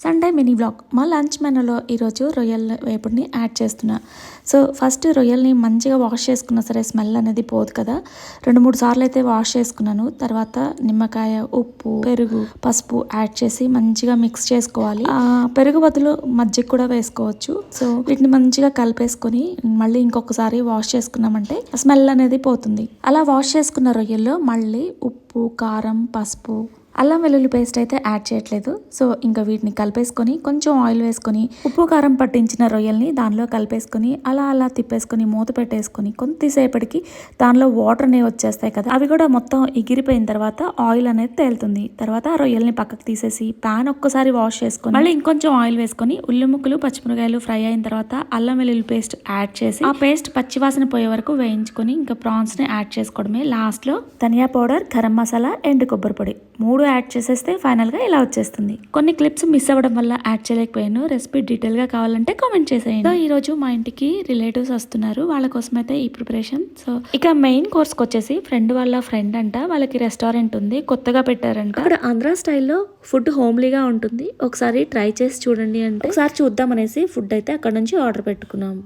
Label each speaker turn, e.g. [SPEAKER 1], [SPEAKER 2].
[SPEAKER 1] Sunday mini vlog. మా lunch మెనూలో ఈరోజు రొయ్యల వేపుడిని యాడ్ చేస్తున్నా. సో ఫస్ట్ రొయ్యల్ని మంచిగా వాష్ చేసుకున్నా సరే స్మెల్ అనేది పోదు కదా. 2-3 సార్లు అయితే వాష్ చేసుకున్నాను. తర్వాత నిమ్మకాయ, ఉప్పు, పెరుగు, పసుపు యాడ్ చేసి మంచిగా మిక్స్ చేసుకోవాలి. పెరుగు బదులు మజ్జిగ కూడా వేసుకోవచ్చు. సో వీటిని మంచిగా కలిపేసుకొని మళ్ళీ ఇంకొకసారి వాష్ చేసుకున్నామంటే స్మెల్ అనేది పోతుంది. అలా వాష్ చేసుకున్న రొయ్యల్లో మళ్ళీ ఉప్పు, కారం, పసుపు, అల్లం వెల్లుల్లి పేస్ట్ అయితే యాడ్ చేయట్లేదు. సో ఇంకా వీటిని కలిపేసుకొని కొంచెం ఆయిల్ వేసుకొని ఉప్పు కారం పట్టించిన రొయ్యల్ని దానిలో కలిపేసుకొని అలా తిప్పేసుకొని మూత పెట్టేసుకొని కొద్దిసేపటికి దానిలో వాటర్ అనేవి వచ్చేస్తాయి కదా, అవి కూడా మొత్తం ఎగిరిపోయిన తర్వాత ఆయిల్ అనేది తేలుతుంది. తర్వాత ఆ రొయ్యల్ని పక్కకు తీసేసి ప్యాన్ ఒక్కసారి వాష్ చేసుకొని మళ్ళీ ఇంకొంచెం ఆయిల్ వేసుకొని ఉల్లి ముక్కలు, పచ్చిమిరకాయలు ఫ్రై అయిన తర్వాత అల్లం వెల్లుల్లి పేస్ట్ యాడ్ చేసి ఆ పేస్ట్ పచ్చివాసన పోయే వరకు వేయించుకొని ఇంకా ప్రాన్స్ ని యాడ్ చేసుకోవడమే. లాస్ట్ లో ధనియా పౌడర్, గరం మసాలా, ఎండు కొబ్బరి పొడి 3 యాడ్ చేసేస్తే ఫైనల్ గా ఇలా వచ్చేస్తుంది. కొన్ని క్లిప్స్ మిస్ అవ్వడం వల్ల యాడ్ చేయలేకపోయాను. రెసిపీ డీటెయిల్ గా కావాలంటే కామెంట్ చేసేయండి. సో ఈ రోజు మా ఇంటికి రిలేటివ్స్ వస్తున్నారు, వాళ్ళ కోసం అయితే ఈ ప్రిపరేషన్. సో ఇక మెయిన్ కోర్స్ కి వచ్చేసి ఫ్రెండ్ వాళ్ళ ఫ్రెండ్ అంట, వాళ్ళకి రెస్టారెంట్ ఉంది, కొత్తగా పెట్టారంట. అక్కడ ఆంధ్ర స్టైల్లో ఫుడ్ హోమ్లీగా ఉంటుంది, ఒకసారి ట్రై చేసి చూడండి అంటే ఒకసారి చూద్దాం అనేసి ఫుడ్ అయితే అక్కడ నుంచి ఆర్డర్ పెట్టుకున్నాము.